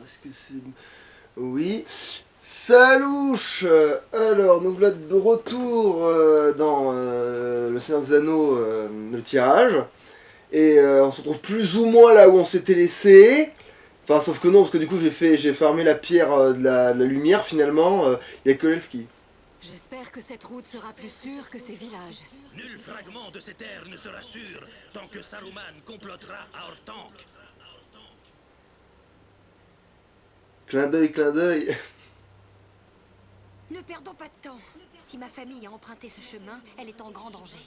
est-ce que c'est... Oui. Salouche. Alors, nous voilà de retour dans Le Seigneur des Anneaux, le tirage. Et on se retrouve plus ou moins là où on s'était laissé. Enfin, sauf que non, parce que du coup, j'ai farmé la pierre de la lumière, finalement. Il n'y a que l'elfe qui... J'espère que cette route sera plus sûre que ces villages. Nul fragment de ces terres ne sera sûr tant que Saruman complotera à Orthanc. Clin d'œil, clin d'œil. Ne perdons pas de temps. Si ma famille a emprunté ce chemin, elle est en grand danger.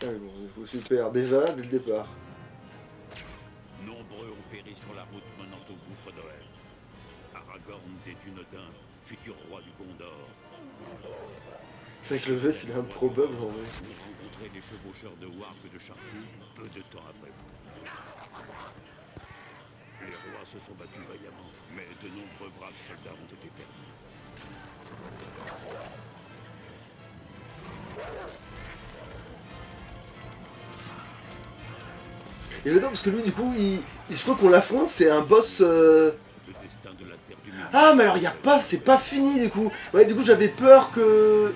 Ah, bon, super, déjà, dès le départ. Nombreux ont péri sur la route menant au gouffre d'Oel. Aragorn des Dunedain, futur roi du Gondor. C'est vrai que le geste, il est improbable en vrai. Vous rencontrez les chevaucheurs de Warg de Chartier peu de temps après vous. Les rois se sont battus vaillamment, mais de nombreux braves soldats ont été perdus. Et j'adore parce que lui, du coup, je crois qu'on l'affronte, c'est un boss... Le destin de la terre du Milieu. Ah, mais alors, il y a pas... C'est pas fini, du coup. Ouais, du coup, j'avais peur que...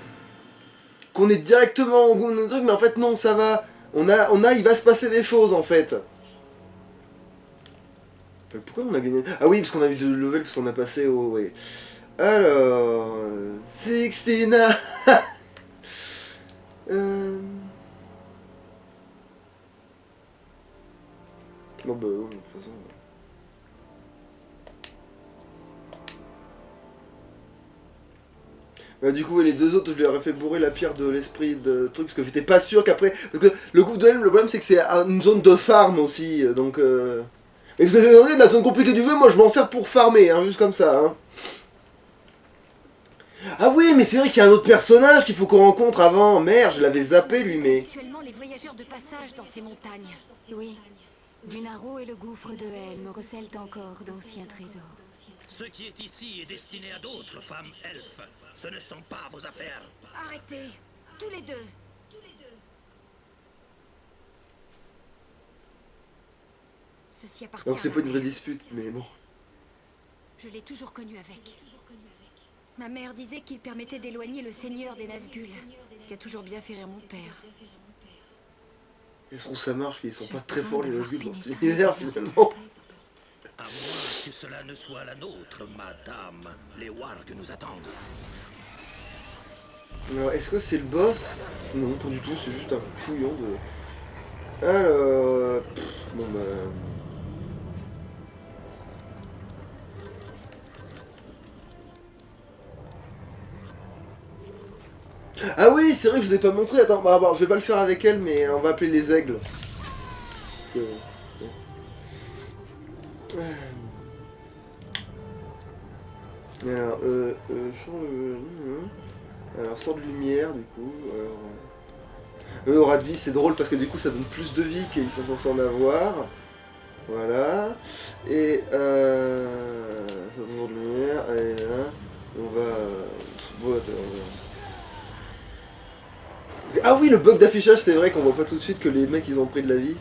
Qu'on est directement au bout de notre truc, mais en fait, non, ça va. Il va se passer des choses, en fait. Pourquoi on a gagné? Ah oui, parce qu'on a eu 2 levels, parce qu'on a passé au... Ouais. Alors... Sixtina. Bon bah oui, de toute façon... Bah, du coup, les 2 autres, je leur ai fait bourrer la pierre de l'esprit de truc, parce que j'étais pas sûr qu'après... Parce que le groupe de Helm, le problème c'est que c'est une zone de farm aussi, donc... Mais vous avez demandé, la zone compliquée du jeu, moi je m'en sers pour farmer, hein, juste comme ça. Hein. Ah oui, mais c'est vrai qu'il y a un autre personnage qu'il faut qu'on rencontre avant. Merde, je l'avais zappé lui, mais... Actuellement, les voyageurs de passage dans ces montagnes. Oui. Dunaro et le gouffre de Helm recèlent encore d'anciens trésors. Ce qui est ici est destiné à d'autres femmes elfes. Ce ne sont pas vos affaires. Arrêtez, tous les deux. Ceci appartient Donc c'est à pas ma une vraie mère. dispute, mais bon. Je l'ai toujours connu avec. Ma mère disait qu'il permettait d'éloigner le seigneur des Nazgûl, ce qui a toujours bien fait rire mon père. Est-ce que ça marche qu'ils sont Je pas très crains forts les d'avoir Nazgûl dans cet pénétré univers dans votre finalement? peuple. À moins que cela ne soit la nôtre, madame. Les wargs nous attendent. Alors, est-ce que c'est le boss? Non, pas du tout, c'est juste un couillon de... Alors... bon bah... Ah oui, c'est vrai que je vous ai pas montré, attends, bah, je vais pas le faire avec elle, mais on va appeler les aigles. Parce que... Alors, alors, sort de lumière, du coup. Aura de vie, c'est drôle parce que du coup, ça donne plus de vie qu'ils sont censés en avoir. Voilà. Et, sort de lumière, et là, on va... voilà, Ah oui, le bug d'affichage, c'est vrai qu'on voit pas tout de suite que les mecs, ils ont pris de la vie.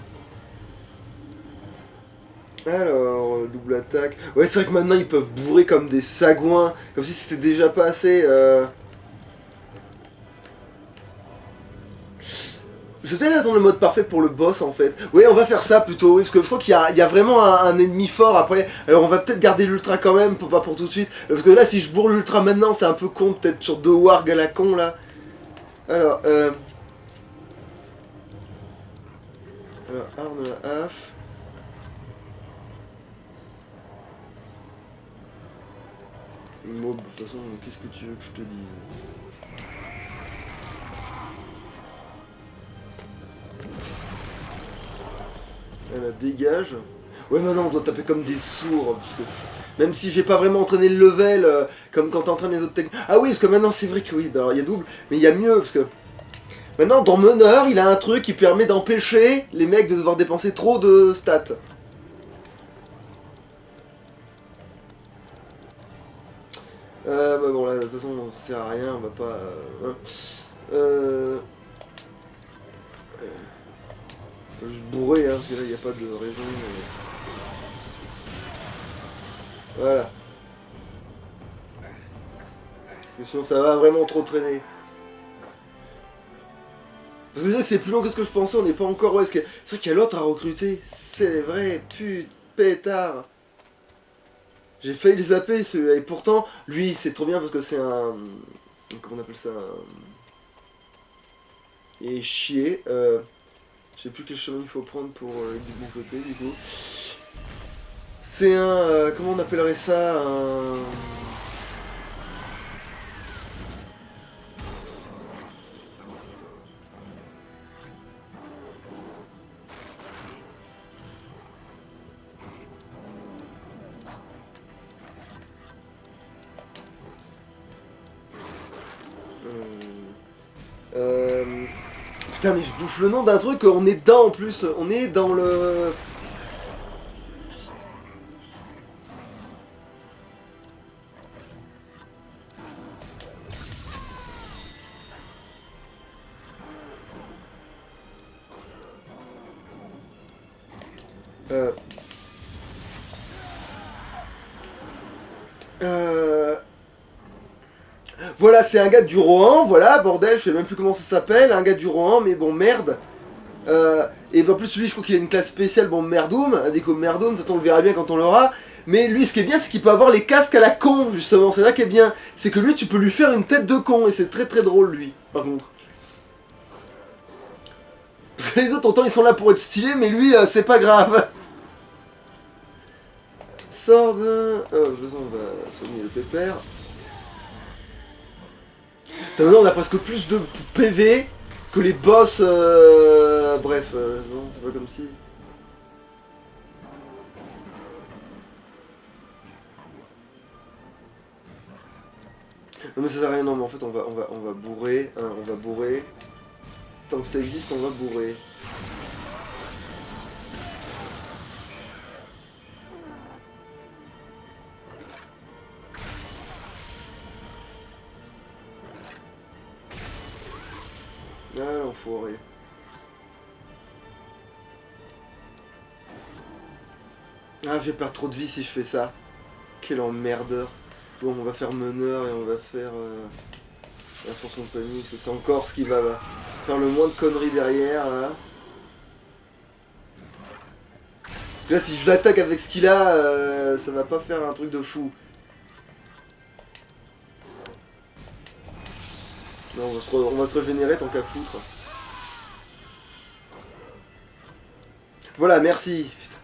Alors, double attaque. Ouais, c'est vrai que maintenant ils peuvent bourrer comme des sagouins, comme si c'était déjà pas assez. Je vais peut-être attendre le mode parfait pour le boss en fait. Oui, on va faire ça plutôt, oui, parce que je crois qu'il y a vraiment un ennemi fort après. Alors on va peut-être garder l'ultra quand même, pas pour tout de suite. Parce que là, si je bourre l'ultra maintenant, c'est un peu con, peut-être sur 2 wargs à la con là. Alors, arme de la hache. Bon, de toute façon, qu'est-ce que tu veux que je te dise? Elle dégage. Ouais, maintenant on doit taper comme des sourds. Parce que même si j'ai pas vraiment entraîné le level, comme quand t'entraînes les autres techniques. Ah oui, parce que maintenant c'est vrai que oui, alors il y a double, mais il y a mieux. Parce que maintenant dans Meneur, il a un truc qui permet d'empêcher les mecs de devoir dépenser trop de stats. Bah bon, là de toute façon ça sert à rien, on va pas. bourrer, hein, parce que là, il n'y a pas de raison. Voilà. Mais sinon, ça va vraiment trop traîner. Parce que c'est vrai que c'est plus long que ce que je pensais, on n'est pas encore... Ouais, c'est vrai qu'il y a l'autre à recruter. C'est vrai, pétard. J'ai failli le zapper celui-là, et pourtant, lui, c'est trop bien parce que c'est un... Comment on appelle ça Et chier. Je sais plus quel chemin il faut prendre pour du bon côté, du coup. C'est un... comment on appellerait ça un... Putain mais je bouffe le nom d'un truc, on est dedans en plus, on est dans le... Voilà, c'est un gars du Rohan, voilà, bordel, je sais même plus comment ça s'appelle, un gars du Rohan, mais bon, merde. Et en plus, lui, je crois qu'il a une classe spéciale, bon, Merdoum, Déco Merdoum, de toute façon, on le verra bien quand on l'aura. Mais lui, ce qui est bien, c'est qu'il peut avoir les casques à la con, justement, c'est là qui est bien. C'est que lui, tu peux lui faire une tête de con, et c'est très très drôle, lui, par contre. Parce que les autres, autant ils sont là pour être stylés, mais lui, c'est pas grave. Sort de... Oh, de toute façon, on va soigner le pépère. Maintenant, on a presque plus de PV que les boss... Bref, non, c'est pas comme si... Non mais ça sert à rien, non mais en fait on va bourrer, hein, on va bourrer. Tant que ça existe, on va bourrer. Ah l'enfoiré. Ah je vais perdre trop de vie si je fais ça. Quel emmerdeur. Bon on va faire meneur et on va faire la force compagnie, parce que c'est encore ce qui va faire le moins de conneries derrière là. Là si je l'attaque avec ce qu'il a, ça va pas faire un truc de fou. Non, on va se régénérer tant qu'à foutre. Voilà, merci. Putain.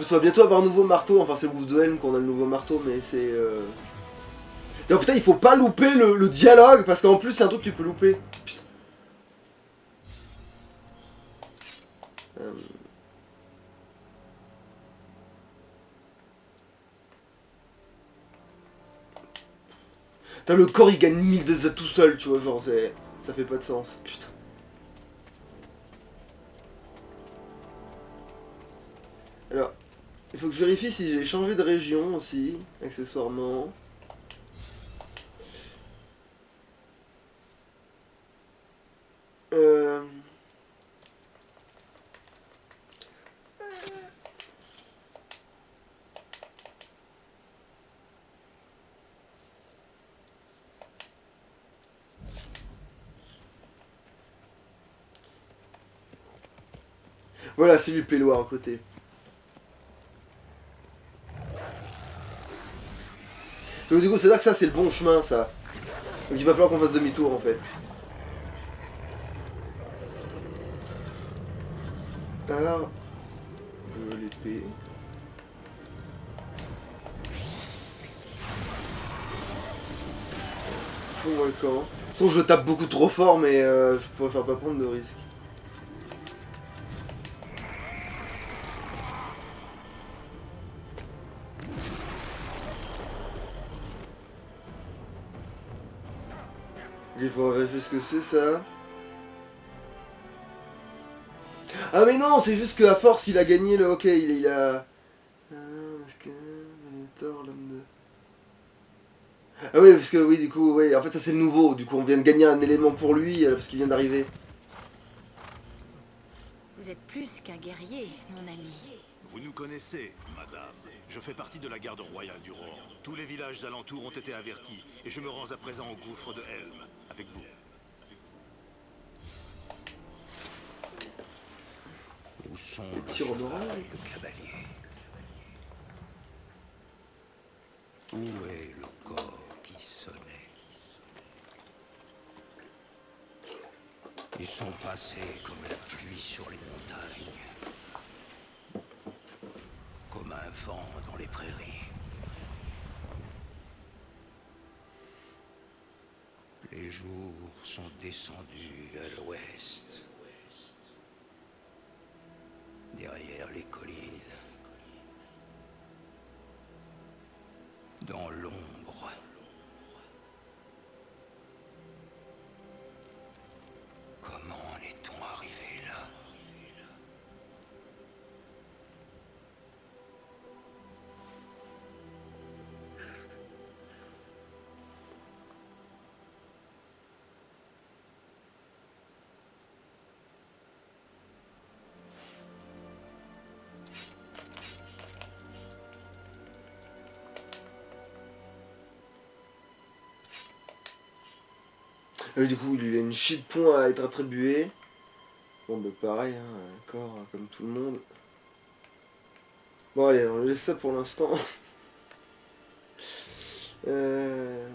On va bientôt avoir un nouveau marteau, enfin c'est le Wolf de Helm qu'on a le nouveau marteau, mais c'est... Non, putain, il faut pas louper le dialogue, parce qu'en plus c'est un truc que tu peux louper. Putain. Putain, le corps il gagne 1000 de ça tout seul, tu vois, genre ça fait pas de sens, putain. Alors, il faut que je vérifie si j'ai changé de région aussi, accessoirement. Voilà, c'est lui Péloir à côté. Donc du coup, c'est là que ça, c'est le bon chemin, ça. Donc il va falloir qu'on fasse demi-tour, en fait. Alors... l'épée... Fond-moi le camp. Sinon, je le tape beaucoup trop fort, mais je préfère pas prendre de risques. Il faut vérifier ce que c'est ça. Ah mais non, c'est juste qu'à force il a gagné le hockey, il a... Est-ce que... Thor, l'homme de... Ah oui, parce que oui, du coup, oui, en fait ça c'est le nouveau, du coup on vient de gagner un élément pour lui, parce qu'il vient d'arriver. Vous êtes plus qu'un guerrier, mon ami. Vous nous connaissez, madame. Je fais partie de la garde royale du roi. Tous les villages alentours ont été avertis, et je me rends à présent au gouffre de Helm, avec vous. Où sont Les le petits orange. cheval et le cavalier? Où est le corps qui sonnait? Ils sont passés comme la pluie sur les montagnes, comme un vent dans les prairies. Les jours sont descendus à l'ouest, derrière les collines, dans l'ombre. Comment en est-on arrivé là? Du coup il a une chie de points à être attribuée. Bon bah pareil, hein, encore comme tout le monde. Bon allez, on laisse ça pour l'instant. euh...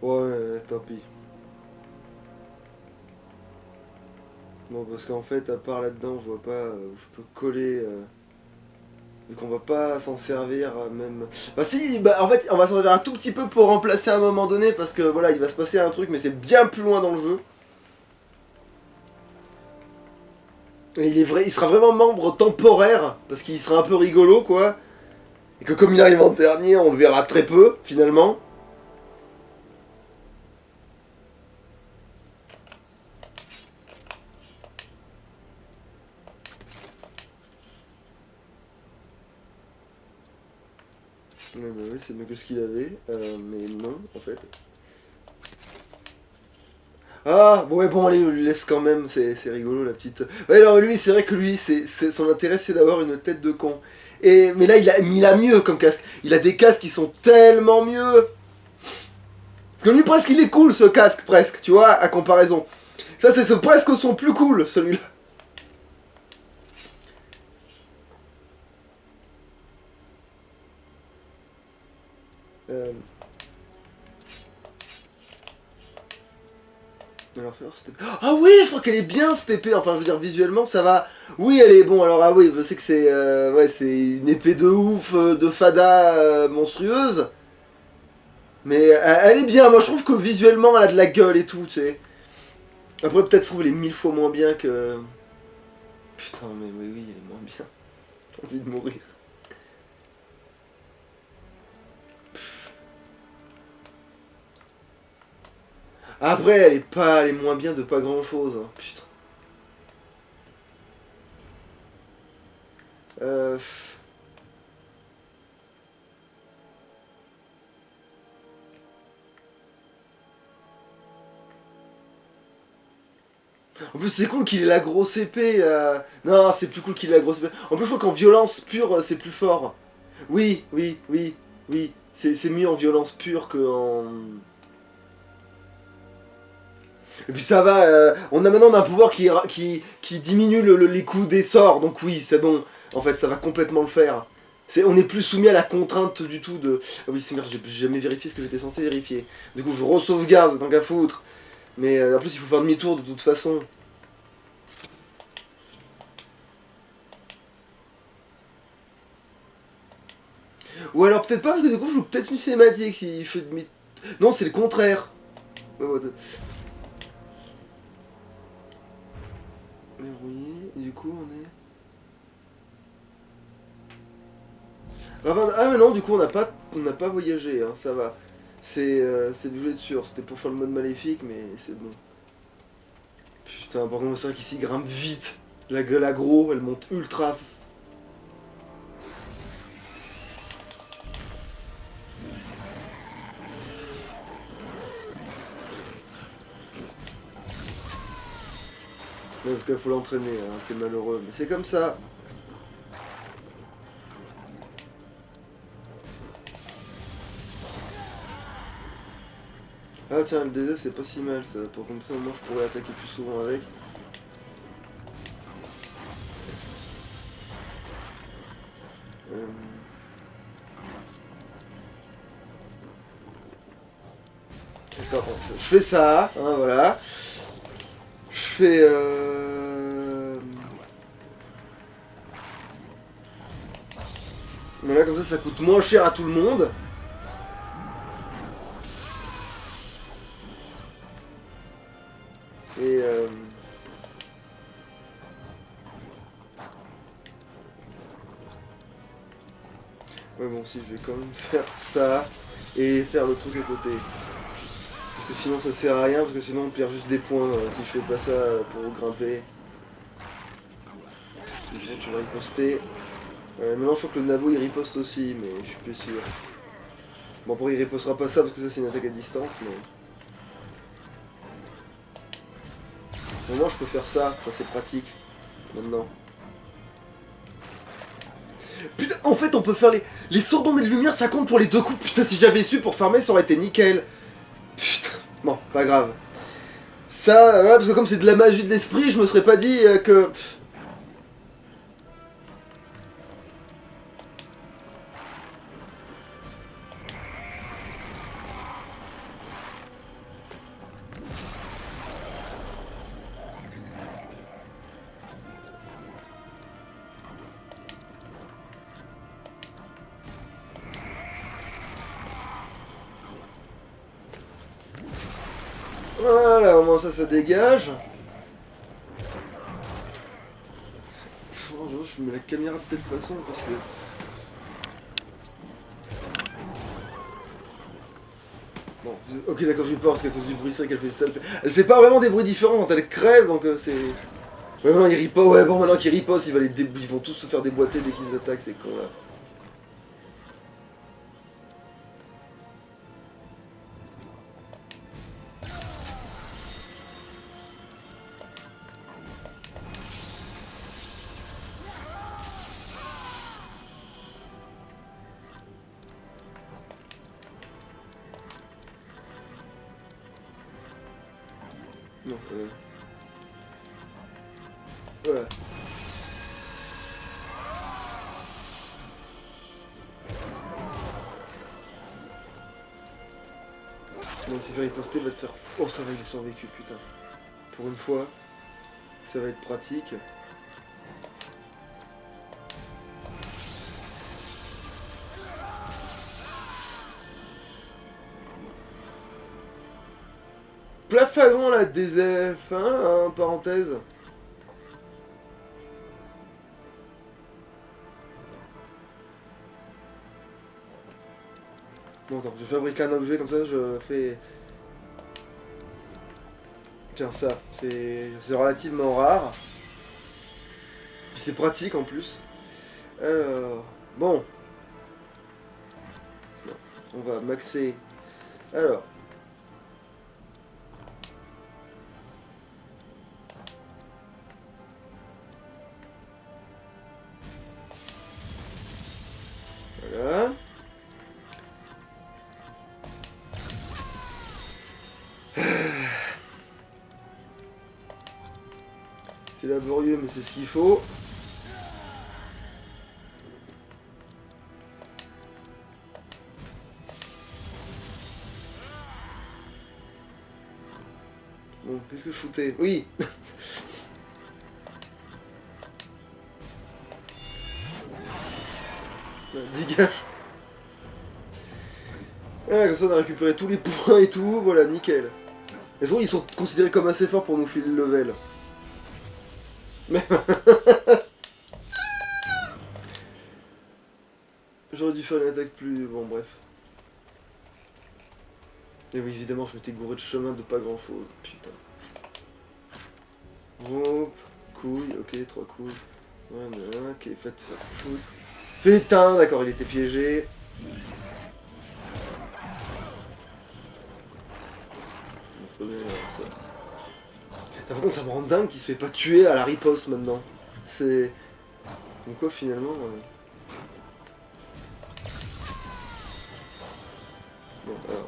Ouais, tant pis. Bon, parce qu'en fait, à part là-dedans, je vois pas où je peux coller. Vu qu'on va pas s'en servir, même. Bah, si, bah, en fait, on va s'en servir un tout petit peu pour remplacer à un moment donné, parce que voilà, il va se passer un truc, mais c'est bien plus loin dans le jeu. Et il sera vraiment membre temporaire, parce qu'il sera un peu rigolo, quoi. Et que comme il arrive en dernier, on le verra très peu, finalement. Ouais, bah oui, c'est mieux que ce qu'il avait, mais non, en fait. Ah, ouais, bon, allez, on lui laisse quand même, c'est rigolo, la petite... Ouais, non, lui, c'est vrai que lui, son intérêt, c'est d'avoir une tête de con. Mais là, il a mieux comme casque. Il a des casques qui sont tellement mieux. Parce que lui, presque, il est cool, ce casque, presque, tu vois, à comparaison. Ça, c'est presque son plus cool, celui-là. Alors, ah oui, je crois qu'elle est bien cette épée. Enfin, je veux dire, visuellement, ça va. Oui, elle est bon. Alors, ah oui, je sais que c'est ouais, c'est une épée de ouf, de fada monstrueuse. Mais elle est bien. Moi, je trouve que visuellement, elle a de la gueule et tout, tu sais. Après, peut-être, je trouve elle est 1000 fois moins bien que. Putain, mais oui, oui, elle est moins bien. J'ai envie de mourir. Après, elle est moins bien de pas grand chose. Hein. Putain. Euh... En plus, c'est cool qu'il ait la grosse épée. Non, c'est plus cool qu'il ait la grosse épée. En plus, je crois qu'en violence pure, c'est plus fort. Oui, oui, oui, oui. C'est mieux en violence pure qu'en... Et puis ça va, on a un pouvoir qui diminue les coups des sorts, donc oui, c'est bon. En fait, ça va complètement le faire. On est plus soumis à la contrainte du tout de... Ah oui, c'est merde, j'ai jamais vérifié ce que j'étais censé vérifier. Du coup, je re-sauvegarde, tant qu'à foutre. Mais en plus, il faut faire demi-tour de toute façon. Ou alors peut-être pas, parce que du coup, je joue peut-être une cinématique si je fais demi... Non, c'est le contraire. Verrouillé, et du coup, on est... Ah mais non, du coup on n'a pas voyagé, hein, ça va. C'est du jeu de sûr, c'était pour faire le mode maléfique, mais c'est bon. Putain, par contre c'est vrai qu'ici il grimpe vite. La gueule aggro, elle monte ultra. Ouais, parce qu'il faut l'entraîner, hein, c'est malheureux, mais c'est comme ça. Ah tiens, le désert c'est pas si mal ça, pour comme ça au moins je pourrais attaquer plus souvent avec. Attends, je fais ça, hein, voilà. Je fais Voilà, comme ça coûte moins cher à tout le monde. Et ouais bon si je vais quand même faire ça et faire le truc à côté. Parce que sinon ça sert à rien, parce que sinon on perd juste des points si je fais pas ça pour grimper. Déjà tu vas riposter. Maintenant je crois que le Nabo il riposte aussi, mais je suis plus sûr. Bon après il ripostera pas ça parce que ça c'est une attaque à distance, mais... Au moins je peux faire ça c'est pratique. Maintenant. Putain, en fait on peut faire les sorts d'ombre et de lumière, ça compte pour les deux coups. Putain, si j'avais su pour farmer ça aurait été nickel. Putain, bon, pas grave. Ça, voilà, parce que comme c'est de la magie de l'esprit, je me serais pas dit que... Voilà, au moins ça dégage. Je mets la caméra de telle façon parce que... Bon, ok d'accord, j'ai eu peur parce qu'à cause du bruit sec, elle fait ça. Elle fait pas vraiment des bruits différents quand elle crève, donc c'est... Ouais, maintenant il riposte, ouais bon, maintenant qu'il riposte, ils vont tous se faire déboîter dès qu'ils attaquent, ces cons là. Non, voilà. Bon, il s'est fait riposter, va te faire... Oh, ça va, il est survécu, putain. Pour une fois, ça va être pratique. Plafagant, là, des elfes, hein, parenthèse. Bon, attends, je fabrique un objet comme ça, je fais... Tiens, ça, c'est relativement rare. Puis c'est pratique en plus. Alors, bon. On va maxer. Alors. Voilà. C'est laborieux, mais c'est ce qu'il faut. Bon, qu'est-ce que je shootais? Oui. Dégage. Ah, comme ça on a récupéré tous les points et tout, voilà, nickel. Ils sont considérés comme assez forts pour nous filer le level. Mais... J'aurais dû faire une attaque plus... Bon, bref. Et oui, évidemment, je m'étais gouré de chemin de pas grand-chose. Putain. Hop, couille, ok, 3 couilles. Voilà, ok, faites faire foutre. Putain, d'accord, il était piégé. C'est pas bien ça. Par contre, ça me rend dingue qu'il se fait pas tuer à la riposte maintenant. C'est... Donc quoi, finalement... Bon, alors...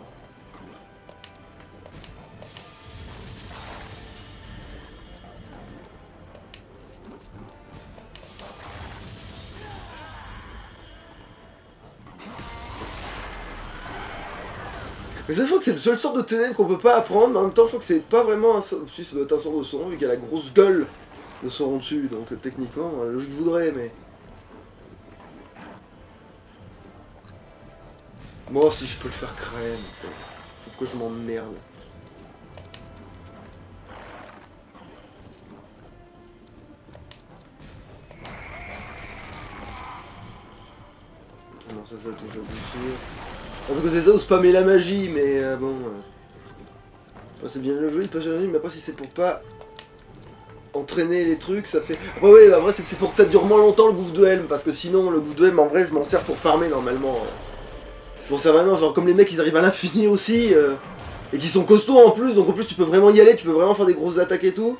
Mais ça, je crois que c'est le seul sort de ténèbres qu'on peut pas apprendre, mais en même temps, je crois que c'est pas vraiment un sort... Si, ça doit être un sort de Sauron, vu qu'il y a la grosse gueule de Sauron dessus, donc techniquement, je voudrais, mais... Moi, si je peux le faire crème, en fait. Faut que je m'emmerde. Non, ça touche à coup sûr. En tout cas, c'est ça ou spammer la magie, mais bon... Après, c'est bien le jeu, il passe la nuit, mais après, si c'est pour pas entraîner les trucs, ça fait... Après, ouais, après, c'est pour que ça dure moins longtemps, le gouffre de Helm, parce que sinon, le gouffre de Helm, en vrai, je m'en sers pour farmer, normalement. Je m'en sers vraiment, genre, comme les mecs, ils arrivent à l'infini aussi, et qui sont costauds en plus, donc en plus, tu peux vraiment y aller, tu peux vraiment faire des grosses attaques et tout.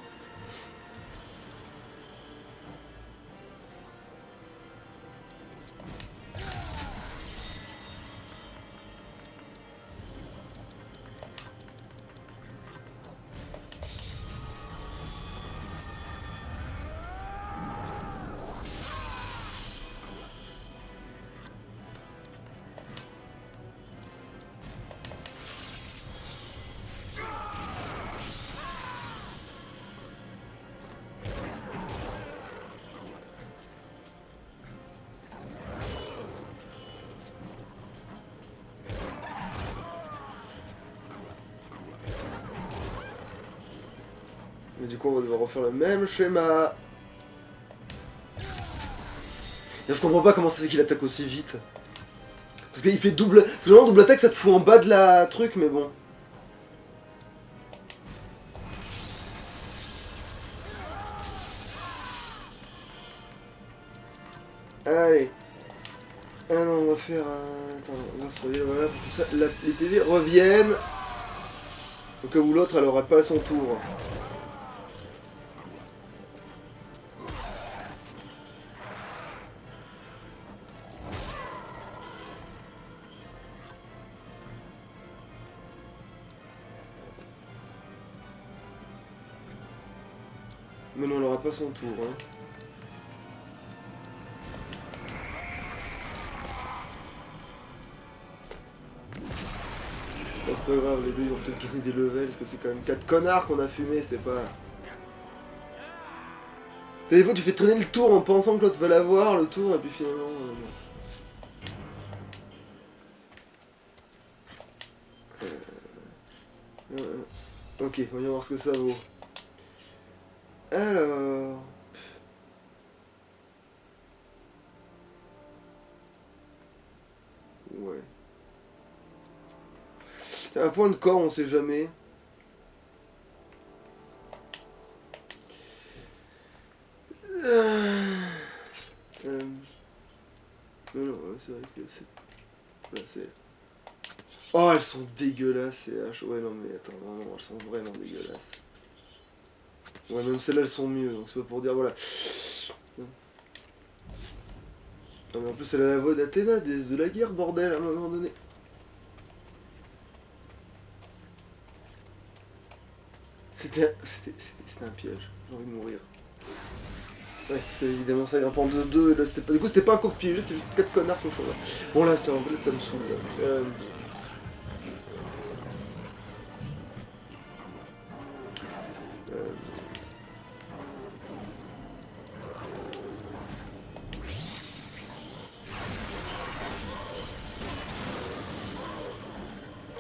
Mais du coup, on va devoir refaire le même schéma. Et je comprends pas comment ça fait qu'il attaque aussi vite. Parce qu'il fait double... Parce que normalement, double attaque, ça te fout en bas de la truc, mais bon. Allez. Ah non, on va faire... Attends, on va se revier, voilà, pour que ça, les PV reviennent. Au cas où l'autre, elle aura pas son tour. Mais non, elle aura pas son tour, hein. Bon, c'est pas grave, les deux ils vont peut-être gagner des levels, parce que c'est quand même 4 connards qu'on a fumé, c'est pas... Des fois tu fais traîner le tour en pensant que l'autre va l'avoir, le tour, et puis finalement... Ok, on va voir ce que ça vaut. Alors... Ouais. Tiens, un point de corps, on sait jamais. Non, c'est vrai que c'est... Là, c'est... Oh, elles sont dégueulasses, ces haches. Ouais, non, mais attends, non, elles sont vraiment dégueulasses. Ouais, même celles-là, elles sont mieux, donc c'est pas pour dire, voilà. Non, mais en plus, elle a la voix d'Athéna, déesse de la guerre, bordel, à un moment donné. C'était un piège, j'ai envie de mourir. Ouais, parce que évidemment ça grimpe en 2-2, et là c'était pas... Du coup c'était pas un coup de piégé, c'était juste 4 connards sur le chemin. Bon là, en fait ça me saoule.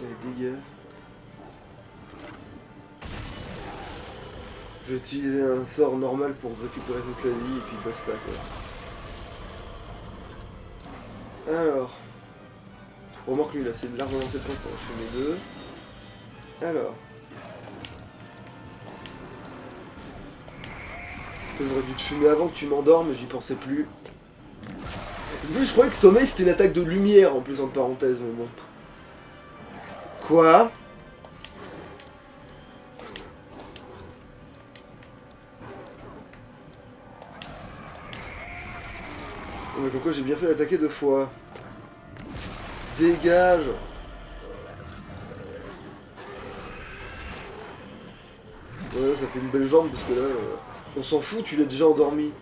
Les dégâts. Je vais utiliser un sort normal pour récupérer toute la vie et puis basta quoi. Alors. Remarque lui là, c'est largement assez temps pour en fumer deux. Alors. J'aurais dû te fumer avant que tu m'endormes, j'y pensais plus. En plus, je croyais que sommeil c'était une attaque de lumière en plus, entre parenthèses, mais bon. Quoi? Mais pourquoi j'ai bien fait d'attaquer deux fois? Dégage! Ouais, ça fait une belle jambe parce que là, on s'en fout, tu l'as déjà endormi.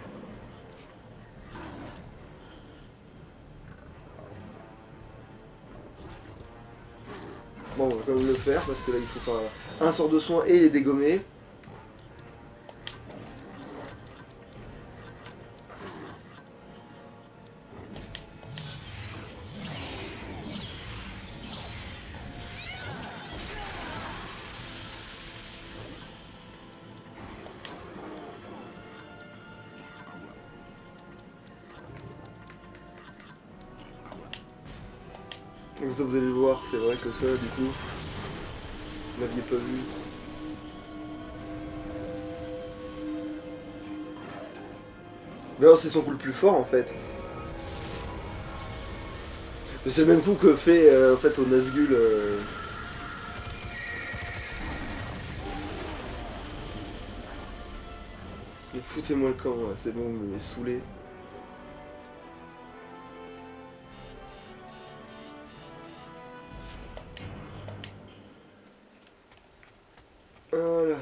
Bon, on va quand même le faire parce que là, il faut faire un sort de soin et les dégommer. Donc ça, vous allez le voir, c'est vrai que ça, du coup, vous l'aviez pas vu. Mais alors, c'est son coup le plus fort, en fait. Mais c'est le même coup que fait, en fait, au Nazgûl. Mais foutez-moi le camp, ouais, c'est bon, vous m'avez saoulé. Voilà.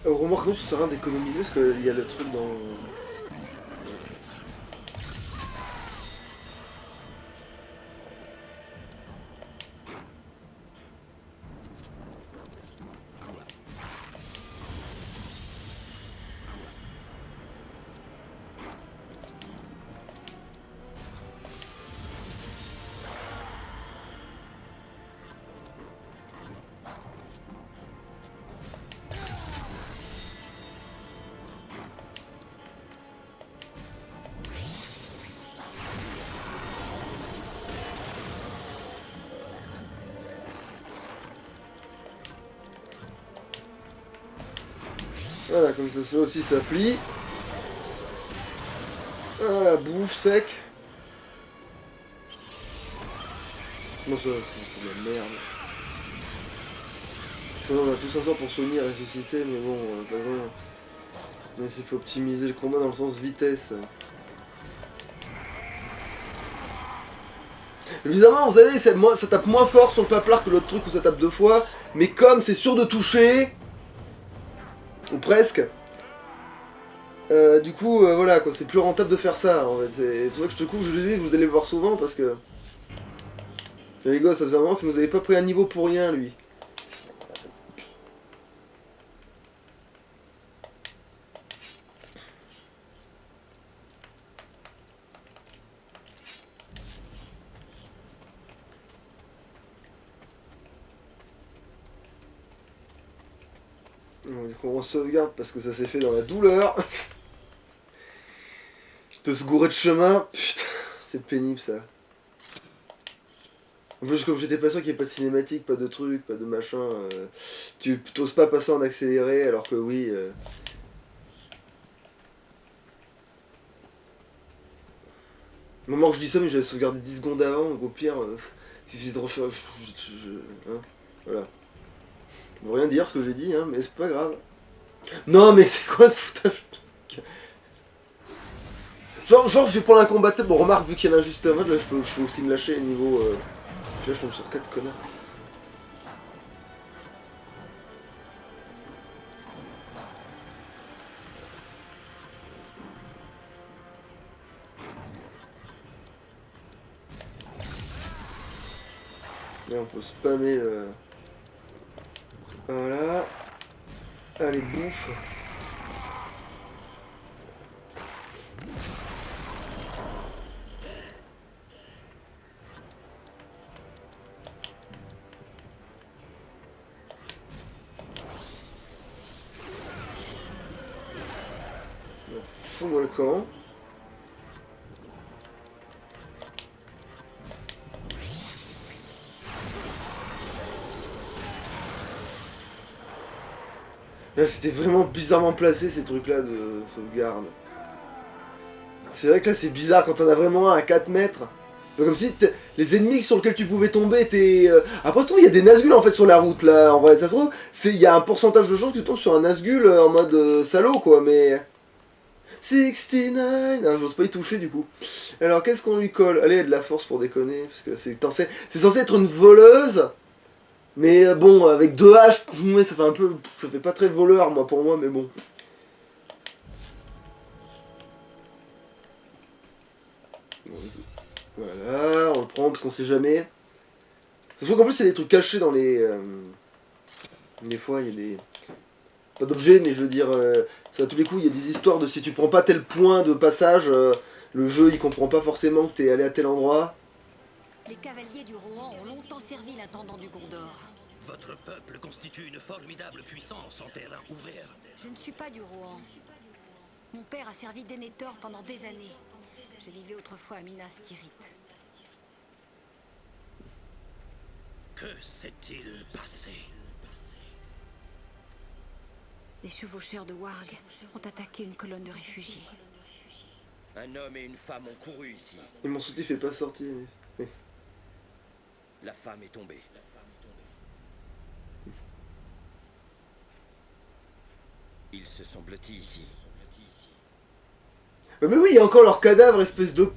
Remarque, non, ça sert à rien d'économiser parce qu'il y a le truc dans. Voilà, comme ça aussi ça plie. Voilà, bouffe sec. Non, ça, c'est de la merde. On a tous un sort pour soigner et ressusciter, mais bon, pas besoin. Mais il faut optimiser le combat dans le sens vitesse. Évidemment, vous savez, ça tape moins fort sur le paplard que l'autre truc où ça tape deux fois, mais comme c'est sûr de toucher, ou presque, du coup, voilà, quoi, c'est plus rentable de faire ça, en fait. C'est pour ça que je te coupe, je vous dis que vous allez le voir souvent, parce que... Les gosses, ça faisait un moment qu'il nous avait pas pris un niveau pour rien, lui. Bon, du coup, on sauvegarde parce que ça s'est fait dans la douleur. De se gourer de chemin, putain, c'est pénible ça. En plus, comme j'étais pas sûr qu'il n'y ait pas de cinématique, pas de truc, pas de machin, tu t'oses pas passer en accéléré alors que oui. Au moment où je dis ça, mais j'avais sauvegardé 10 secondes avant, donc au pire, il suffisait de recharger. Hein, voilà. Ça veut rien dire ce que j'ai dit, hein, mais c'est pas grave. Non, mais c'est quoi ce foutage? Genre, je vais prendre un combattant. Bon, remarque, vu qu'il y en a juste un mode, là, je peux aussi me lâcher niveau. Là, je tombe sur 4 connards. Là, on peut spammer le. Voilà. Allez, bouffe. fous-moi le camp. Là, c'était vraiment bizarrement placé ces trucs-là de sauvegarde. C'est vrai que là, c'est bizarre quand t'en as vraiment un à 4 mètres. C'est comme si les ennemis sur lesquels tu pouvais tomber étaient... Après, il y a des Nazgûl en fait sur la route là. En vrai, ça se trouve, il y a un pourcentage de chances que tu tombes sur un Nazgûl en mode salaud quoi, mais... 69. Ah, j'ose pas y toucher du coup. Alors qu'est-ce qu'on lui colle? Allez, de la force pour déconner, parce que c'est censé être une voleuse. Mais bon, avec 2 haches, ouais, ça fait un peu... Ça fait pas très voleur moi pour moi, mais bon. Voilà, on le prend parce qu'on sait jamais. Sauf qu'en plus il y a des trucs cachés dans les... Des fois il y a des... Pas d'objets, mais je veux dire... ça, à tous les coups, il y a des histoires de si tu prends pas tel point de passage, le jeu il comprend pas forcément que t'es allé à tel endroit. Les cavaliers du Rohan ont longtemps servi l'intendant du Gondor. Votre peuple constitue une formidable puissance en terrain ouvert. Je ne suis pas du Rohan. Mon père a servi Denethor pendant des années. Je vivais autrefois à Minas Tirith. Que s'est-il passé? Des chevaucheurs de Warg ont attaqué une colonne de réfugiés. Un homme et une femme ont couru ici. Et mon soutif est pas sorti. Mais... Oui. La femme est tombée. Ils se sont blottis ici. Mais oui, il y a encore leur cadavre, espèce de...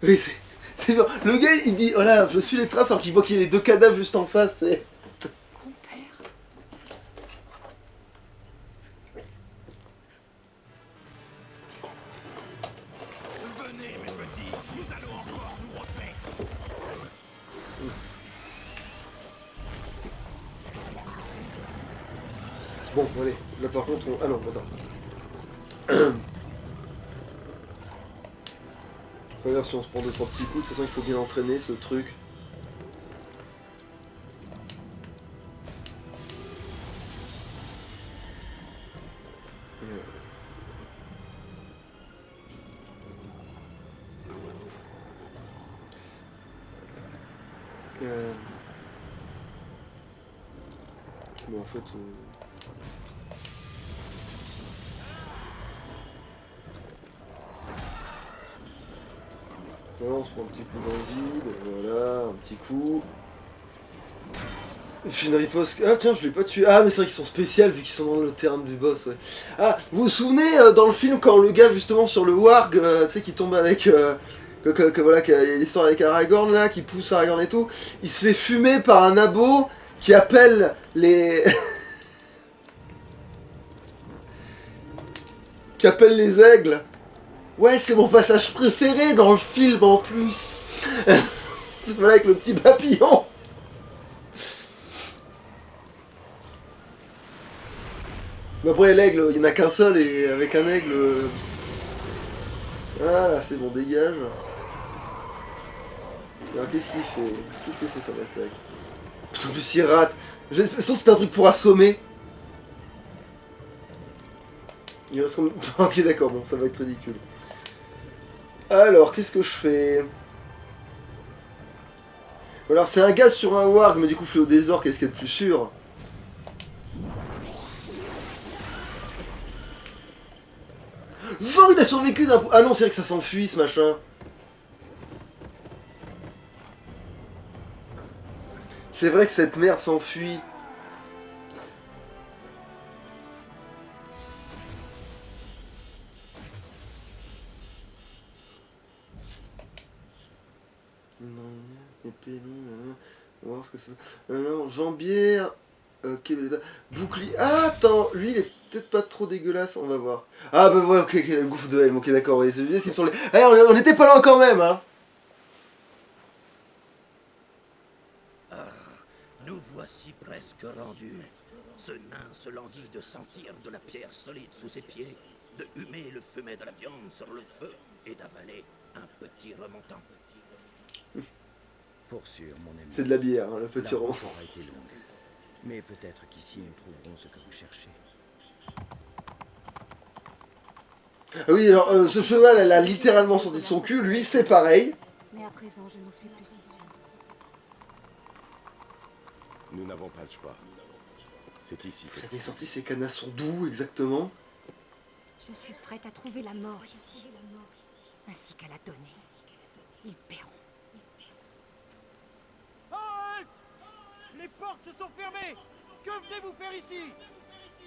Oui, c'est bon. Le gars, il dit, oh là, je suis les traces, alors qu'il voit qu'il y a les 2 cadavres juste en face, c'est... Mon père. Venez, mes petits, nous allons encore nous repaître. Bon, allez, là par contre, on... Ah non, attends. Pas grave si on se prend 2-3 petits coups, de toute façon il faut bien entraîner ce truc. Mais en fait... Voilà, on se prend un petit coup dans le vide, voilà, un petit coup. Et puis une riposte... Ah tiens, je l'ai pas tué. Ah mais c'est vrai qu'ils sont spéciaux vu qu'ils sont dans le terrain du boss, ouais. Ah, vous vous souvenez dans le film quand le gars justement sur le Warg, tu sais, qui tombe avec... voilà, qu'il y a l'histoire avec Aragorn là, qui pousse Aragorn et tout, il se fait fumer par un abo qui appelle les... qui appelle les aigles. Ouais, c'est mon passage préféré dans le film en plus. Voilà, avec le petit papillon. Mais après l'aigle, il n'y en a qu'un seul et avec un aigle... Voilà, c'est bon, dégage. Alors qu'est-ce qu'il fait? Qu'est-ce que c'est son attaque? Putain, en plus il rate. J'ai l'impression que c'est un truc pour assommer. Il reste comme... Ok d'accord, bon, ça va être ridicule. Alors, qu'est-ce que je fais? Alors c'est un gaz sur un Warg, mais du coup Fléau-des-Orques, qu'est-ce qu'il y a de plus sûr? Genre il a survécu d'un... Ah non, c'est vrai que ça s'enfuit ce machin. C'est vrai que cette merde s'enfuit. Non, épée, non, on va voir ce que ça fait. Non, jambière. Ok, bouclier. Ah, attends, lui il est peut-être pas trop dégueulasse, on va voir. Ah bah ouais, ok, le gouffre de Helm, ok d'accord, ouais, c'est bien, ils sont les... Eh, on était pas loin quand même, hein. Nous voici presque rendus. Ce nain se languit de sentir de la pierre solide sous ses pieds, de humer le fumet de la viande sur le feu et d'avaler un petit remontant. Pour sûr, mon ami. C'est de la bière, hein, le petit La rond. route aura été longue. Mais peut-être qu'ici nous trouverons ce que vous cherchez. Ah oui, alors ce cheval, elle a littéralement sorti de son cul, lui c'est pareil. Mais à présent, je n'en suis plus si sûre. Nous n'avons pas le choix. C'est ici que... Vous avez sorti ces canassons d'où exactement? Je suis prête à trouver la mort ici. Ainsi qu'à la donner. Ils paieront. Halte! Les portes sont fermées! Que venez-vous faire ici?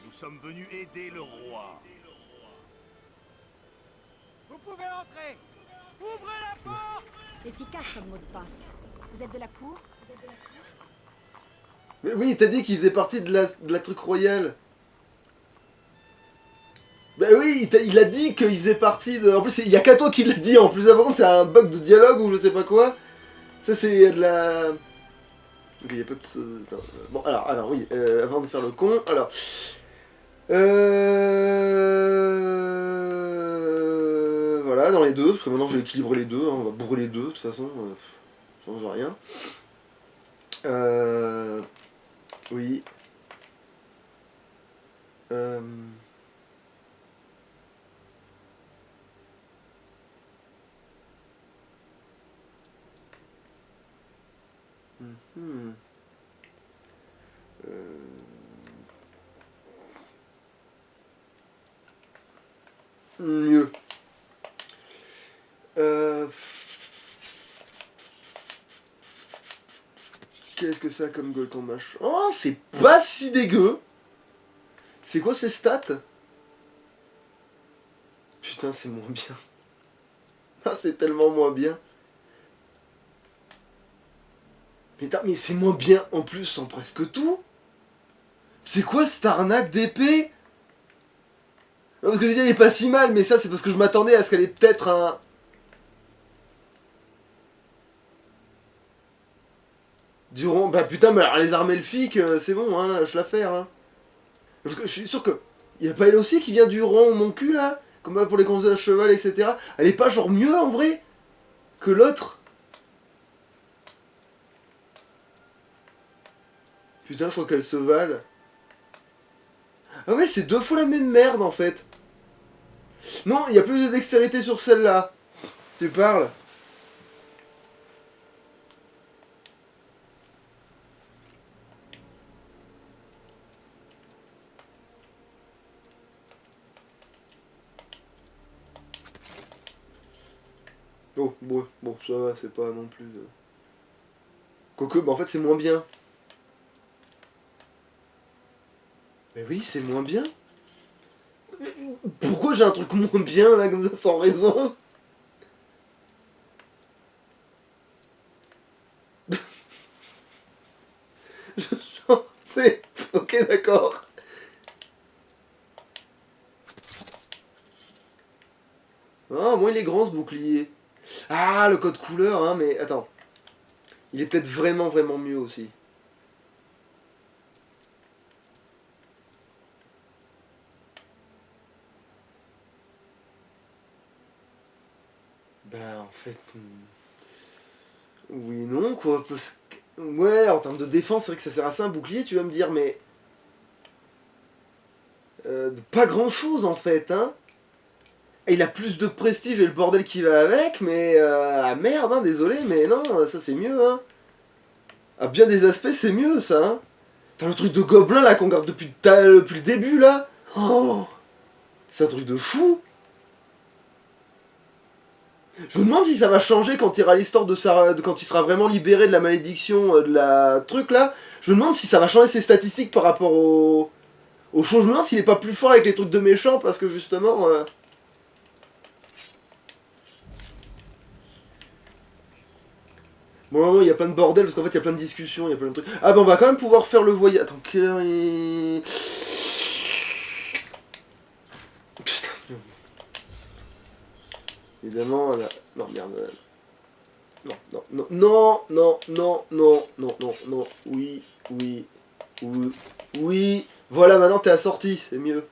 Nous sommes venus aider le roi. Vous pouvez entrer! Ouvrez la porte! Efficace comme mot de passe. Vous êtes de la cour? Mais oui, t'as dit qu'ils faisaient partie de la truc royale. Bah oui, il a dit qu'il faisait partie de... En plus, il y a qu'à toi qui l'a dit, en plus. Par contre, c'est un bug de dialogue ou je sais pas quoi. Ça, c'est de la... Ok, il y a pas de... Attends, bon, alors oui, avant de faire le con, alors... Voilà, dans les deux, parce que maintenant j'ai équilibré les deux, hein, on va bourrer les deux, de toute façon, ça change rien. Oui. Mhm. Mieux. Qu'est-ce que ça a comme gold en match? Oh, c'est pas si dégueu. C'est quoi ces stats? Putain, c'est moins bien. Ah, c'est tellement moins bien. Mais c'est moins bien en plus en presque tout. C'est quoi cette arnaque d'épée? Non, parce que déjà elle est pas si mal, mais ça c'est parce que je m'attendais à ce qu'elle ait peut-être un... Durant... Bah putain, mais alors les armes elfiques, c'est bon, hein, lâche l'affaire, hein. Parce que je suis sûr que... Y a pas elle aussi qui vient du rang mon cul, là? Comme pour les conseils à cheval, etc. Elle est pas genre mieux, en vrai? Que l'autre? Putain, je crois qu'elle se valent. Ah ouais, c'est deux fois la même merde, en fait. Non, il y a plus de dextérité sur celle-là. Tu parles? Oh, bon, ça va, c'est pas non plus... Quoique, bah en fait, c'est moins bien. Mais oui, c'est moins bien. Pourquoi j'ai un truc moins bien, là, comme ça, sans raison? Genre, c'est... Ok, d'accord. Ah, moi, il est grand, ce bouclier. Ah, le code couleur, hein, mais attends. Il est peut-être vraiment, vraiment mieux aussi. Ben, en fait... Oui, non, quoi, parce que... Ouais, en termes de défense, c'est vrai que ça sert à ça, un bouclier, tu vas me dire, mais... pas grand-chose, en fait, hein. Et il a plus de prestige et le bordel qui va avec, mais... ah merde, hein, désolé, mais non, ça c'est mieux, hein. À bien des aspects, c'est mieux, ça, hein. T'as le truc de gobelin, là, qu'on garde depuis le début, là. Oh, c'est un truc de fou. Je me demande si ça va changer quand il y aura l'histoire quand il sera vraiment libéré de la malédiction de la truc là. Je me demande si ça va changer ses statistiques par rapport au show. Je me demande s'il est pas plus fort avec les trucs de méchants parce que justement... Bon, moment, il y a plein de bordel parce qu'en fait il y a plein de discussions, il y a plein de trucs. Ah bah on va quand même pouvoir faire le voyage. Attends, quelle heure il... Putain. Évidemment, là... Non, merde. Non. Oui. Voilà, maintenant t'es assorti, c'est mieux.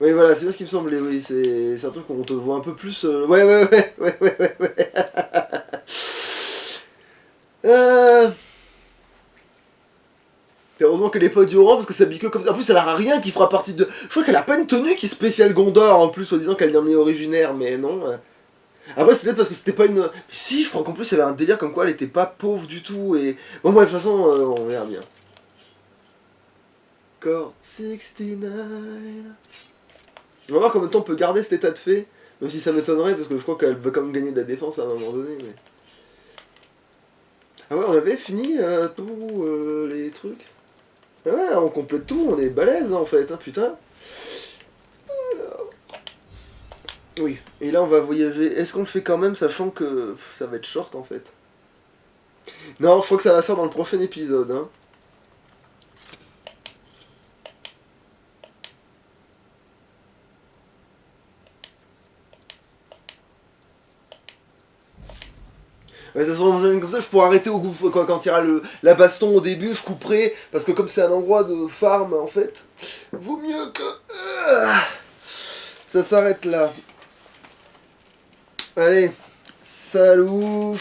Oui, voilà, c'est bien ce qui me semblait, oui, c'est un truc qu'on te voit un peu plus... Ouais. Heureusement qu'elle est pas du rang parce que ça bique comme ça. En plus, elle a rien qui fera partie de. Je crois qu'elle a pas une tenue qui est spéciale Gondor en plus, soi-disant qu'elle en est originaire, mais non. Après, c'est peut-être parce que c'était pas une. Mais si, je crois qu'en plus, il y avait un délire comme quoi elle était pas pauvre du tout. Et. Bon, bref, de toute façon, on verra bien. Core 69. On va voir combien de temps on peut garder cet état de fait. Même si ça m'étonnerait parce que je crois qu'elle va quand même gagner de la défense à un moment donné. Mais... Ah ouais, on avait fini tous les trucs. Ah ouais, on complète tout, on est balèze hein, en fait, hein, putain. Alors... Oui, et là on va voyager. Est-ce qu'on le fait quand même, sachant que ça va être short en fait? Non, je crois que ça va sortir dans le prochain épisode. Hein. Ouais, ça se comme ça, je pourrais arrêter au gouffre quand il y aura la baston au début, je couperai, parce que comme c'est un endroit de farm en fait, vaut mieux que... ça s'arrête là. Allez, salut.